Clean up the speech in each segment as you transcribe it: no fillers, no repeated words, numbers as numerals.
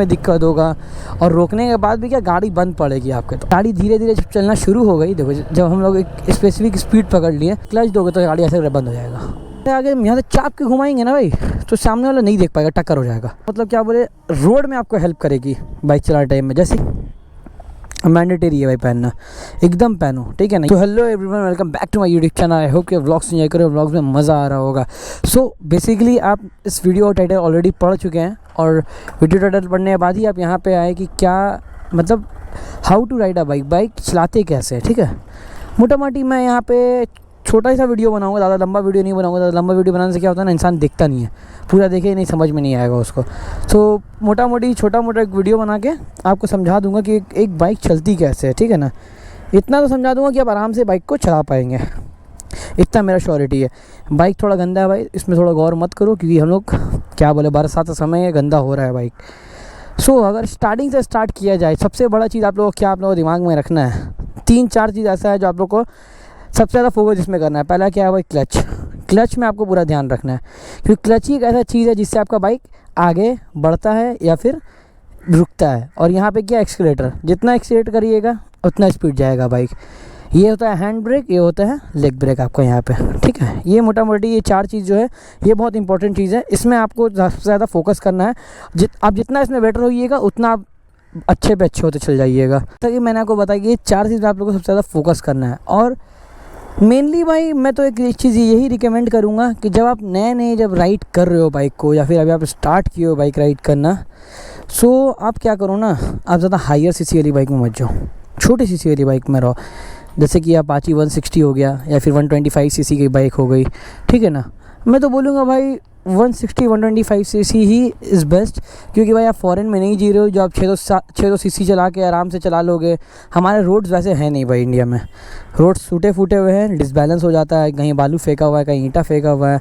में दिक्कत होगा, और रोकने के बाद भी क्या गाड़ी बंद पड़ेगी आपके। तो गाड़ी धीरे धीरे जब चलना शुरू हो गई, देखो जब हम लोग एक स्पेसिफिक स्पीड पकड़ लिए, क्लच दोगे तो गाड़ी ऐसे बंद हो जाएगा। आगे यहाँ से चाप के घुमाएंगे ना भाई, तो सामने वाला नहीं देख पाएगा, टक्कर हो जाएगा। मतलब क्या बोले, रोड में आपको हेल्प करेगी बाइक चलाने टाइम में। जैसे मैंडेटरी है भाई पहनना, एकदम पहनो, ठीक है ना। तो hello everyone, welcome back to my YouTube channel. I hope कि व्लॉग्स एंजॉय करो, व्लॉग्स में मज़ा आ रहा होगा। सो बेसिकली आप इस वीडियो टाइटल ऑलरेडी पढ़ चुके हैं, और वीडियो टाइटल पढ़ने के बाद ही आप यहाँ पे आए कि क्या मतलब how to ride a bike, bike चलाते कैसे, ठीक है। मोटा मोटी मैं यहाँ पे छोटा सा वीडियो बनाऊंगा, ज़्यादा लंबा वीडियो नहीं बनाऊंगा। ज़्यादा लंबा वीडियो बनाने से क्या होता है ना, इंसान देखता नहीं है, पूरा देखे नहीं, समझ में नहीं आएगा उसको। तो मोटा मोटी छोटा मोटा एक वीडियो बना के आपको समझा दूंगा कि एक बाइक चलती कैसे है, ठीक है ना। इतना तो समझा दूंगा कि आप आराम से बाइक को चला पाएंगे, इतना मेरा श्योरिटी है। बाइक थोड़ा गंदा है भाई, इसमें थोड़ा गौर मत करो, क्योंकि हम लोग क्या बोले, बरसात का समय है, गंदा हो रहा है बाइक। सो अगर स्टार्टिंग से स्टार्ट किया जाए, सबसे बड़ा चीज़ आप लोगों को क्या, आप लोगों को दिमाग में रखना है, 3-4 चीज़ ऐसा है जो आप लोग को सबसे ज़्यादा फोकस इसमें करना है। पहला क्या है भाई, क्लच। क्लच में आपको पूरा ध्यान रखना है, क्योंकि क्लच ही एक ऐसा चीज़ है जिससे आपका बाइक आगे बढ़ता है या फिर रुकता है। और यहाँ पे क्या, एक्सीलरेटर, जितना एक्सीलरेट करिएगा उतना स्पीड जाएगा बाइक। ये होता है हैंड ब्रेक, ये होता है लेग ब्रेक आपका यहाँ पे, ठीक है। ये मोटा मोटी ये 4 चीज़ जो है, ये बहुत इंपॉर्टेंट चीज़ है। इसमें आपको सबसे ज़्यादा फोकस करना है। आप जितना इसमें बेटर होइएगा उतना आप अच्छे पे अच्छे होते चल जाइएगा। ताकि मैंने आपको बताया कि ये 4 चीज़ आप लोगों को सबसे ज़्यादा फोकस करना है। और मेनली भाई मैं तो एक चीज़ यही रिकमेंड करूँगा कि जब आप नए जब राइड कर रहे हो बाइक को, या फिर अभी आप स्टार्ट किए हो बाइक राइड करना, सो आप क्या करो ना, आप ज़्यादा हायर सीसी वाली बाइक में मत जाओ, छोटी सीसी वाली बाइक में रहो। जैसे कि अपाची 160 हो गया, या फिर 125 सीसी की बाइक हो गई, ठीक है ना। मैं तो बोलूँगा भाई 160-125 सीसी ही इज़ बेस्ट, क्योंकि भाई आप फॉरेन में नहीं जी रहे हो जो आप 600 सीसी चला के आराम से चला लोगे। हमारे रोड्स वैसे हैं नहीं भाई, इंडिया में रोड्स टूटे फूटे हुए हैं, डिसबैलेंस हो जाता है, कहीं बालू फेंका हुआ है, कहीं ईंटा फेंका हुआ है।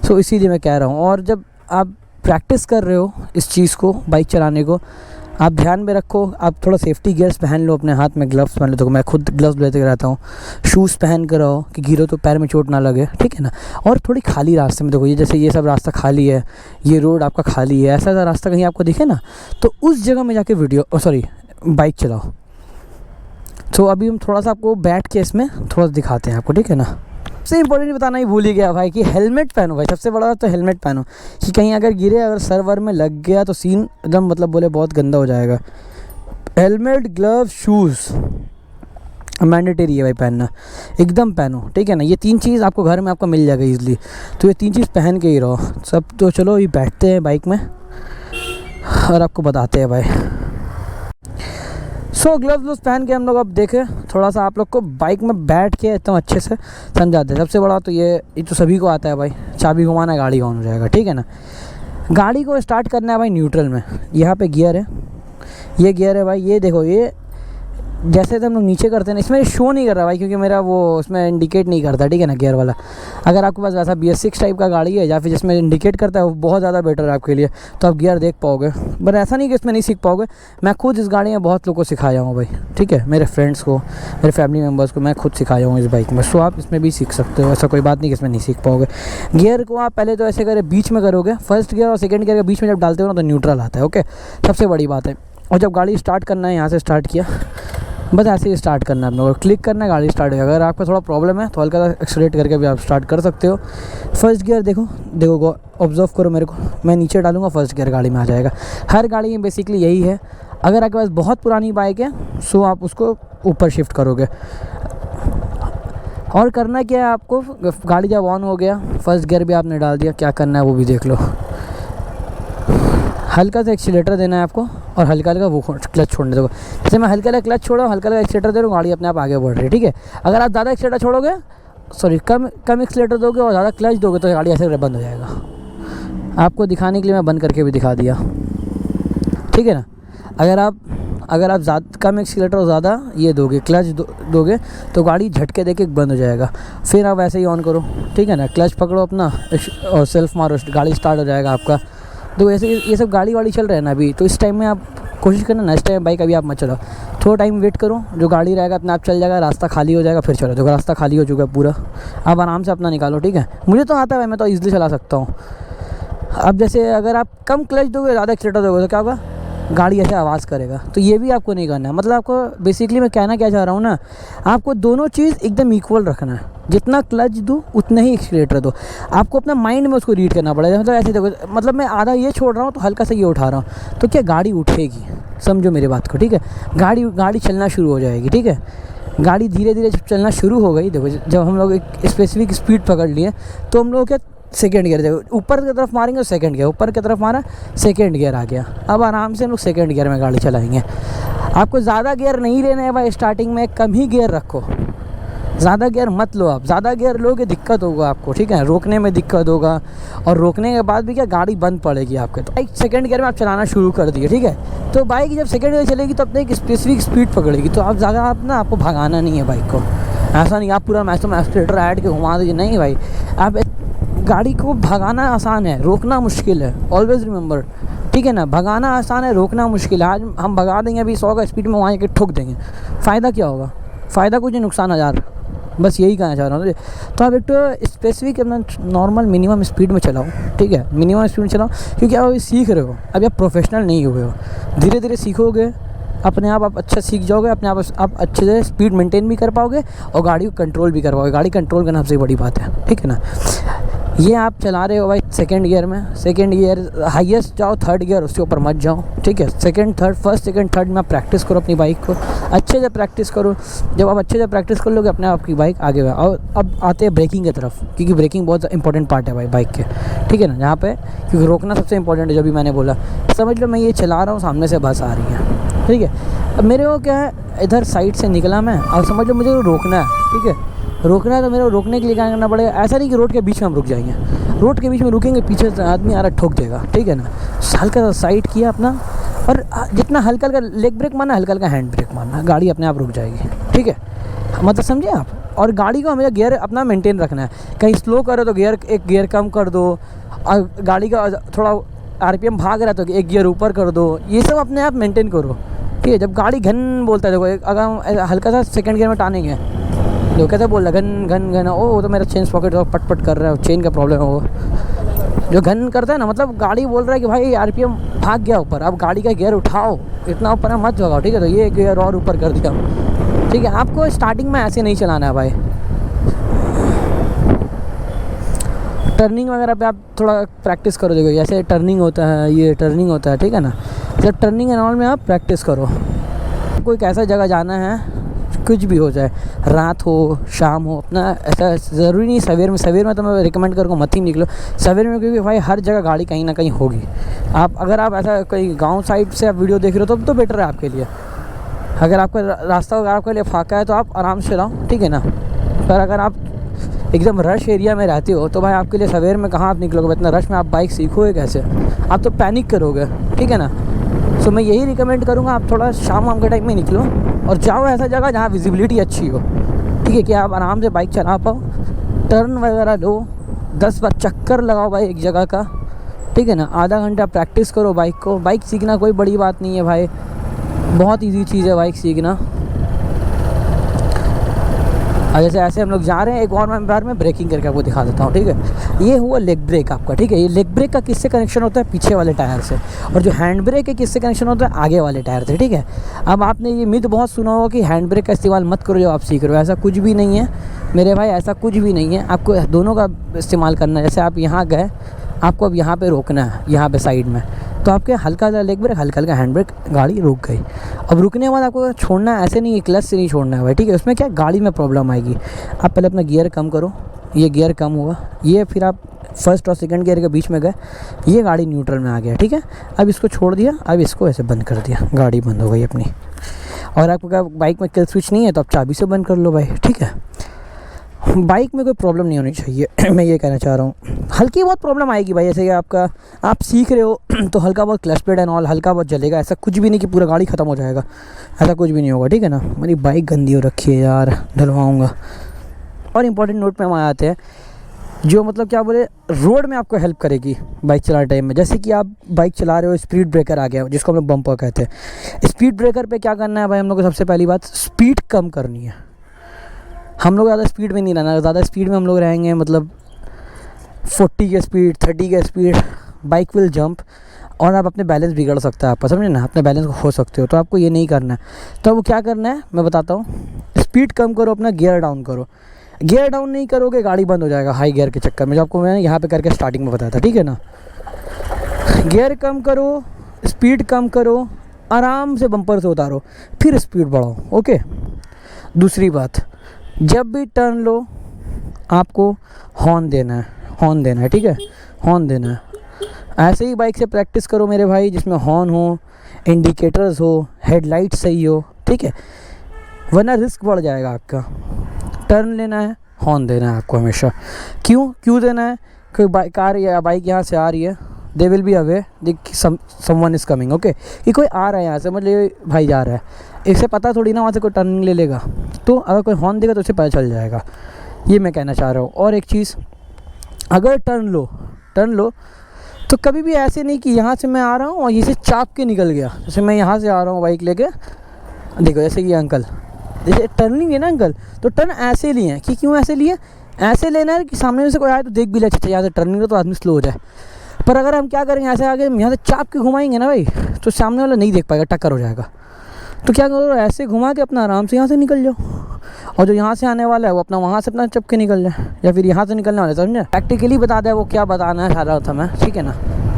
सो इसीलिए मैं कह रहा हूँ। और जब आप प्रैक्टिस कर रहे हो इस चीज़ को, बाइक चलाने को, आप ध्यान में रखो, आप थोड़ा सेफ्टी गियर्स पहन लो, अपने हाथ में ग्लव्स पहन लो। तो मैं खुद ग्लव्स लेते रहता हूँ, शूज़ पहन कर रहो कि गिरो तो पैर में चोट ना लगे, ठीक है ना। और थोड़ी खाली रास्ते में देखो, ये जैसे ये सब रास्ता खाली है, ये रोड आपका खाली है, ऐसा रास्ता कहीं आपको दिखे ना, तो उस जगह में जाके बाइक चलाओ। तो अभी हम थोड़ा सा आपको बैठ के इसमें थोड़ा दिखाते हैं आपको, ठीक है ना। सबसे इंपॉर्टेंट बताना ही भूल ही गया भाई कि हेलमेट पहनो भाई, सबसे बड़ा तो हेलमेट पहनो, कि कहीं अगर गिरे, अगर सर्वर में लग गया तो सीन एकदम मतलब बोले बहुत गंदा हो जाएगा। हेलमेट, ग्लव, शूज़ मैंडेटरी है भाई पहनना, एकदम पहनो, ठीक है ना। ये 3 चीज़ आपको घर में आपको मिल जाएगा ईज़िली, तो ये 3 चीज़ पहन के ही रहो सब। तो चलो ये बैठते हैं बाइक में और आपको बताते हैं भाई। सो ग्लव्स पहन के हम लोग अब देखें, थोड़ा सा आप लोग को बाइक में बैठ के एकदम अच्छे से समझाते हैं। सबसे बड़ा तो ये तो सभी को आता है भाई, चाबी घुमाना है, गाड़ी ऑन हो जाएगा, ठीक है ना। गाड़ी को स्टार्ट करना है भाई न्यूट्रल में। यहाँ पे गियर है, ये गियर है भाई, ये देखो, ये जैसे हम लोग नीचे करते हैं ना, इसमें शो नहीं कर रहा भाई, क्योंकि मेरा वो उसमें इंडिकेट नहीं करता, ठीक है ना, गियर वाला। अगर आपके पास वैसा BS6 टाइप का गाड़ी है, या फिर जिसमें इंडिकेट करता है, वो बहुत ज़्यादा बेटर है आपके लिए, तो आप गियर देख पाओगे। बट ऐसा नहीं कि इसमें नहीं सीख पाओगे, मैं खुद इस गाड़ी में बहुत लोगों को सिखाया हूँ भाई, ठीक है, मेरे फ्रेंड्स को, मेरे फैमिली मेम्बर्स को मैं खुद सिखाया हूँ इस बाइक में। सो आप इसमें भी सीख सकते हो, ऐसा कोई बात नहीं कि इसमें नहीं सीख पाओगे। गियर को आप पहले तो ऐसे करें, बीच में करोगे, फर्स्ट गियर और सेकेंड गियर के बीच में जब डालते हो ना, तो न्यूट्रल आता है, ओके, सबसे बड़ी बात है। और जब गाड़ी स्टार्ट करना है, यहाँ से स्टार्ट किया, बस ऐसे ही स्टार्ट करना है आप लोगों को, क्लिक करना है, गाड़ी स्टार्ट होगी। अगर आपका थोड़ा प्रॉब्लम है तो हल्का सा एक्सीलरेट करके भी आप स्टार्ट कर सकते हो। फर्स्ट गियर देखो ऑब्जर्व करो मेरे को, मैं नीचे डालूंगा, फर्स्ट गियर गाड़ी में आ जाएगा। हर गाड़ी में बेसिकली यही है। अगर आपके पास बहुत पुरानी बाइक है, सो आप उसको ऊपर शिफ्ट करोगे। और करना क्या है आपको, गाड़ी जब ऑन हो गया, फर्स्ट गियर भी आपने डाल दिया, क्या करना है वो भी देख लो। हल्का सा एक्सीलरेटर देना है आपको, और हल्का हल्का वो क्लच छोड़ने दो। जैसे मैं हल्का हल्का क्लच छोड़ा, हल्का हल्का एक्सीलरेटर दे रहा हूँ, गाड़ी अपने आप आगे बढ़ रही है, ठीक है। अगर आप ज़्यादा एक्सीलरेटर छोड़ोगे, कम एक्सीलरेटर दोगे और ज़्यादा क्लच दोगे, तो गाड़ी ऐसे बंद हो जाएगा। आपको दिखाने के लिए मैं बंद करके भी दिखा दिया, ठीक है ना। अगर आप कम एक्सीलरेटर और ज़्यादा ये दोगे, क्लच दोगे, तो गाड़ी झटके देके बंद हो जाएगा। फिर आप ऐसे ही ऑन करो, ठीक है ना, क्लच पकड़ो अपना और सेल्फ मारो, गाड़ी स्टार्ट हो जाएगा आपका। तो ऐसे ये सब गाड़ी वाड़ी चल रहे हैं ना अभी, तो इस टाइम में आप कोशिश करना ना, इस टाइम बाइक अभी आप मत चलाओ, थोड़ा टाइम वेट करो, जो गाड़ी रहेगा अपने आप चल जाएगा, रास्ता खाली हो जाएगा, फिर चलो। देखो रास्ता खाली हो चुका है पूरा, आप आराम से अपना निकालो, ठीक है। मुझे तो आता है, मैं तो ईज़िली चला सकता हूँ। अब जैसे अगर आप कम क्लच दोगे, ज़्यादा एक्सीलरेटर दोगे, तो क्या होगा, गाड़ी ऐसे आवाज़ करेगा, तो ये भी आपको नहीं करना है। मतलब आपको बेसिकली मैं कहना क्या चाह रहा हूँ ना, आपको दोनों चीज़ एकदम इक्वल रखना है। जितना क्लच दो उतना ही एक्सीलरेटर दो, आपको अपना माइंड में उसको रीड करना पड़ेगा। मतलब ऐसे देखो, मतलब मैं आधा ये छोड़ रहा हूँ तो हल्का सा ये उठा रहा हूँ, तो क्या गाड़ी उठेगी, समझो मेरी बात को, ठीक है। गाड़ी चलना शुरू हो जाएगी, ठीक है। गाड़ी धीरे धीरे जब चलना शुरू हो गई, देखो जब हम लोग एक स्पेसिफिक स्पीड पकड़ लिए तो हम लोग क्या सेकेंड गियर, देखो ऊपर की तरफ मारेंगे तो सेकेंड गियर, ऊपर की तरफ मारा सेकेंड गियर आ गया। अब आराम से हम लोग सेकेंड गियर में गाड़ी चलाएंगे। आपको ज़्यादा गियर नहीं लेना है भाई, स्टार्टिंग में कम ही गियर रखो, ज़्यादा गियर मत लो। आप ज़्यादा गियर लोगे दिक्कत होगा आपको, ठीक है, रोकने में दिक्कत होगा, और रोकने के बाद भी क्या गाड़ी बंद पड़ेगी आपके। तो बाइक सेकंड गियर में आप चलाना शुरू कर दिए, ठीक है। तो बाइक जब सेकंड गियर चलेगी तो अपने एक स्पेसिफिक स्पीड पकड़ेगी, तो आप ज़्यादा आपको भगाना नहीं है बाइक को। ऐसा नहीं आप पूरा मैक्सिमम एक्सीलरेटर ऐड के घुमा दीजिए, नहीं भाई। आप गाड़ी को भगाना आसान है, रोकना मुश्किल है, ऑलवेज़ रिमेंबर, ठीक है ना। भगाना आसान है, रोकना मुश्किल है। आज हम भगा देंगे अभी 100 का स्पीड में, वहाँ के ठोक देंगे, फ़ायदा क्या होगा? फ़ायदा कुछ नहीं, नुकसान 1000। बस यही कहना चाह रहा हूँ। तो आप एक तो स्पेसिफिक अपना नॉर्मल मिनिमम स्पीड में चलाओ, ठीक है, मिनिमम स्पीड में चलाओ, क्योंकि आप अभी सीख रहे हो, अभी आप प्रोफेशनल नहीं हुए हो। धीरे धीरे सीखोगे, अपने आप अच्छा सीख जाओगे, अपने आप अच्छे से स्पीड मेंटेन भी कर पाओगे और गाड़ी को कंट्रोल भी कर पाओगे। गाड़ी कंट्रोल करना सबसे बड़ी बात है, ठीक है ना। ये आप चला रहे हो भाई सेकंड गियर में, सेकंड गियर हाईएस्ट जाओ, थर्ड गियर उसके ऊपर मत जाओ, ठीक है। Second third, first second third में आप प्रैक्टिस करो अपनी बाइक को, अच्छे से प्रैक्टिस करो। जब आप अच्छे से प्रैक्टिस कर लोगे अपने आप की बाइक आगे बढ़े। और अब आते हैं ब्रेकिंग की तरफ, क्योंकि ब्रेकिंग बहुत इंपॉर्टेंट पार्ट है भाई बाइक के, ठीक है ना। यहाँ पे क्योंकि रोकना सबसे इंपॉर्टेंट है, जो भी मैंने बोला। समझ लो मैं ये चला रहा हूँ, सामने से बस आ रही है, ठीक है। अब मेरे को क्या है, इधर साइड से निकला मैं, और समझ लो मुझे रोकना है, ठीक है। रोकना है तो मेरे को रोकने के लिए क्या करना पड़ेगा? ऐसा नहीं कि रोड के बीच में हम रुक जाएंगे, रोड के बीच में रुकेंगे पीछे से आदमी आ रहा ठोक देगा, ठीक है ना। हल्का सा साइड किया अपना, और जितना हल्का हल्का लेग ब्रेक मारना, हल्का हल्का हैंड ब्रेक मारना, गाड़ी अपने आप रुक जाएगी, ठीक है। मतलब समझे आप। और गाड़ी को हमेशा गियर अपना मेंटेन रखना है। कहीं स्लो करो तो एक गियर कम कर दो, और गाड़ी का थोड़ा आरपीएम भाग रहा है तो एक गियर ऊपर कर दो। ये सब अपने आप मेंटेन करो, ठीक है। जब गाड़ी घन बोलता है, देखो अगर हम हल्का सा सेकंड गियर में टानेंगे, जो कैसे बोल रहा है घन घन घन, वो तो मेरा चेन पॉकेट पट पट कर रहा है, चेन का प्रॉब्लम है वो जो घन करता है ना। मतलब गाड़ी बोल रहा है कि भाई आरपीएम भाग गया ऊपर, अब गाड़ी का गियर उठाओ, इतना ऊपर है मत भगाओ, ठीक है। तो ये गियर और ऊपर कर दिया, ठीक है। आपको स्टार्टिंग में ऐसे नहीं चलाना है भाई। टर्निंग वगैरह पे आप थोड़ा प्रैक्टिस करो, देखो जैसे टर्निंग होता है, ये टर्निंग होता है, ठीक है ना। जब टर्निंग एंड ऑल में आप प्रैक्टिस करो। कोई कैसा जगह जाना है, कुछ भी हो जाए, रात हो शाम हो, अपना ऐसा ज़रूरी नहीं सवेर में तो मैं रिकमेंड करूँगा मत ही निकलो सवेर में, क्योंकि भाई हर जगह गाड़ी कहीं ना कहीं होगी। अगर आप ऐसा कोई गांव साइड से आप वीडियो देख रहे हो तो बेटर है आपके लिए। अगर आपका रास्ता आपके लिए फाका है तो आप आराम से चलाओ, ठीक है ना। पर अगर आप एकदम रश एरिया में रहते हो तो भाई आपके लिए सवेर में कहाँ आप निकलोगे, इतना रश में आप बाइक सीखोगे कैसे? आप तो पैनिक करोगे, ठीक है ना। सो मैं यही रिकमेंड करूँगा आप थोड़ा शाम के टाइम में निकलो और जाओ ऐसा जगह जहाँ विजिबिलिटी अच्छी हो, ठीक है, कि आप आराम से बाइक चला पाओ। टर्न वगैरह लो, 10 बार चक्कर लगाओ भाई एक जगह का, ठीक है ना। आधा घंटा प्रैक्टिस करो बाइक को। बाइक सीखना कोई बड़ी बात नहीं है भाई, बहुत इजी चीज़ है बाइक सीखना। और जैसे ऐसे हम लोग जा रहे हैं, एक और बार मैं ब्रेकिंग करके आपको दिखा देता हूँ, ठीक है। ये हुआ लेग ब्रेक आपका, ठीक है। ये लेग ब्रेक का किससे कनेक्शन होता है? पीछे वाले टायर से। और जो हैंड ब्रेक है किससे कनेक्शन होता है? आगे वाले टायर से, ठीक है। अब आपने ये मिथ बहुत सुना होगा कि हैंड ब्रेक का इस्तेमाल मत करो जब आप सीख रहे हो। ऐसा कुछ भी नहीं है मेरे भाई, ऐसा कुछ भी नहीं है। आपको दोनों का इस्तेमाल करना है। जैसे आप यहाँ गए, आपको अब यहाँ पर रोकना है, यहाँ पर साइड में, तो आपके हल्का हल्का लेग ब्रेक, हल्का हल्का हैंड ब्रेक, गाड़ी रुक गई। अब रुकने के बाद आपको छोड़ना है, ऐसे नहीं, क्लच से नहीं छोड़ना है भाई, ठीक है। उसमें क्या गाड़ी में प्रॉब्लम आएगी। आप पहले अपना गियर कम करो, ये गियर कम होगा, ये फिर आप फर्स्ट और सेकंड गियर के बीच में गए, ये गाड़ी न्यूट्रल में आ गया, ठीक है। अब इसको छोड़ दिया, अब इसको ऐसे बंद कर दिया, गाड़ी बंद हो गई अपनी। और आपको क्या बाइक में किल स्विच नहीं है तो आप चाबी से बंद कर लो भाई, ठीक है। बाइक में कोई प्रॉब्लम नहीं होनी चाहिए मैं ये कहना चाह रहा हूँ। हल्की बहुत प्रॉब्लम आएगी भाई, जैसे कि आप सीख रहे हो तो हल्का बहुत क्लच प्लेट एंड ऑल हल्का बहुत जलेगा, ऐसा कुछ भी नहीं कि पूरा गाड़ी ख़त्म हो जाएगा, ऐसा कुछ भी नहीं होगा, ठीक है ना। मेरी बाइक गंदी हो रखी है यार, धुलवाऊँगा। और इम्पॉर्टेंट नोट पे हम आते हैं जो मतलब क्या बोले, रोड में आपको हेल्प करेगी बाइक चलाने टाइम में। जैसे कि आप बाइक चला रहे हो, स्पीड ब्रेकर आ गया जिसको हम लोग बम्पर कहते हैं। स्पीड ब्रेकर पे क्या करना है भाई, हम लोग को सबसे पहली बात स्पीड कम करनी है। हम लोग ज़्यादा स्पीड में नहीं रहना, ज़्यादा स्पीड में हम लोग रहेंगे मतलब 40 की स्पीड, 30 की स्पीड, बाइक विल जंप। और आप अपने बैलेंस बिगड़ सकता है आपका, समझे ना, अपने बैलेंस को खो सकते हो। तो आपको ये नहीं करना है। तो अब क्या करना है मैं बताता हूँ। स्पीड कम करो, अपना गियर डाउन करो। गियर डाउन नहीं करोगे गाड़ी बंद हो जाएगा हाई गियर के चक्कर में, जो आपको मैंने यहाँ पे करके स्टार्टिंग में बताया था, ठीक है ना। गियर कम करो, स्पीड कम करो, आराम से बम्पर से उतारो, फिर स्पीड बढ़ाओ, ओके। दूसरी बात, जब भी टर्न लो आपको हॉर्न देना है, ठीक है, हॉर्न देना है। ऐसे ही बाइक से प्रैक्टिस करो मेरे भाई, जिसमें हॉर्न हो, इंडिकेटर्स हो, हेडलाइट सही हो, ठीक है, वरना रिस्क बढ़ जाएगा आपका। टर्न लेना है, हॉर्न देना है आपको हमेशा। क्यों देना है? कोई कार या बाइक यहाँ से आ रही है, they will be away someone is coming, okay, कि कोई आ रहा है यहाँ से, मतलब भाई जा रहा है, इसे पता थोड़ी ना वहाँ से कोई टर्निंग ले लेगा। तो अगर कोई हॉर्न देगा तो उसे पता चल जाएगा, ये मैं कहना चाह रहा हूँ। और एक चीज़, अगर टर्न लो तो कभी भी ऐसे नहीं कि यहाँ से मैं आ रहा हूँ और इसे चाप के निकल गया। जैसे मैं यहाँ से आ रहा हूँ बाइक लेके, देखो जैसे ये अंकल, जैसे टर्निंग है ना अंकल, तो टर्न ऐसे लिए हैं कि क्यों ऐसे लिए, ऐसे लेना है कि सामने से कोई आए तो देख भी ले, अच्छा यहाँ से टर्निंग हो तो आदमी स्लो हो जाए। पर अगर हम क्या करेंगे, ऐसे आगे यहाँ से चाप के घुमाएंगे ना भाई, तो सामने वाला नहीं देख पाएगा, टक्कर हो जाएगा। तो क्या करो, ऐसे घुमा के अपना आराम से यहाँ से निकल जाओ, और जो यहाँ से आने वाला है वो अपना वहाँ से अपना चप के निकल जाए, या फिर यहाँ से निकलने वाला है, समझे। प्रैक्टिकली बता दिया वो क्या बताना चाह रहा था मैं, ठीक है ना,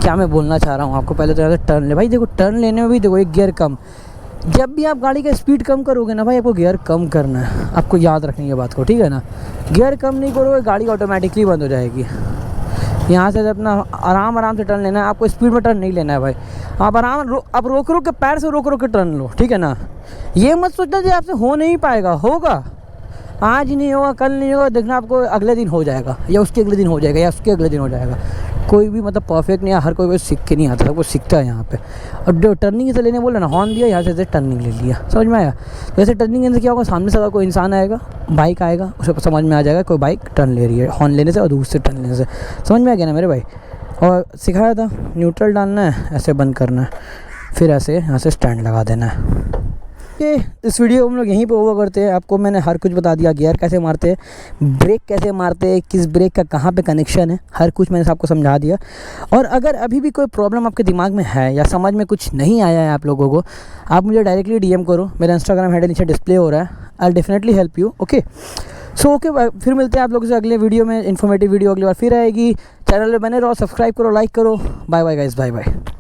क्या मैं बोलना चाह रहा हूँ आपको। पहले तो यहाँ से टर्न ले भाई, देखो टर्न लेने में भी देखो एक गियर कम। जब भी आप गाड़ी का स्पीड कम करोगे ना भाई, आपको गियर कम करना है, आपको याद रखनी है बात को, ठीक है ना। गियर कम नहीं करोगे गाड़ी ऑटोमेटिकली बंद हो जाएगी। यहाँ से अपना आराम से टर्न लेना है, आपको स्पीड में टर्न नहीं लेना है भाई। आप आप रोक के पैर से रोक के टर्न लो, ठीक है ना। ये मत सोचना कि आपसे हो नहीं पाएगा, होगा, आज नहीं होगा, कल नहीं होगा, देखना आपको अगले दिन हो जाएगा, या उसके अगले दिन हो जाएगा, या उसके अगले दिन हो जाएगा। कोई भी मतलब परफेक्ट नहीं है, हर कोई सीख के नहीं आता, सब कुछ सीखता है यहाँ पे। अब जो टर्निंग से लेने बोला ना, हॉर्न दिया, यहाँ से टर्निंग ले लिया, समझ में आया। तो ऐसे टर्निंग से क्या होगा, सामने से अगर कोई इंसान आएगा, बाइक आएगा, उसे समझ में आ जाएगा कोई बाइक टर्न ले रही है, हॉर्न लेने से और दूसरे टर्न लेने से, समझ में आ गया ना मेरे भाई। और सिखाया था न्यूट्रल डालना है, ऐसे बंद करना है, फिर ऐसे यहाँ से स्टैंड लगा देना है। इस वीडियो को हम लोग यहीं पे ओवर करते हैं। आपको मैंने हर कुछ बता दिया, गियर कैसे मारते हैं, ब्रेक कैसे मारते हैं, किस ब्रेक का कहाँ पे कनेक्शन है, हर कुछ मैंने आपको समझा दिया। और अगर अभी भी कोई प्रॉब्लम आपके दिमाग में है या समझ में कुछ नहीं आया है आप लोगों को, आप मुझे डायरेक्टली DM करो, मेरा इंस्टाग्राम हैंडल नीचे डिस्प्ले हो रहा है, I definitely help you, okay. So okay, फिर मिलते हैं आप लोगों से अगले वीडियो में। इन्फॉर्मेटिव वीडियो अगली बार फिर आएगी। चैनल पर बने रहो, सब्सक्राइब करो, लाइक करो। Bye bye guys, bye bye.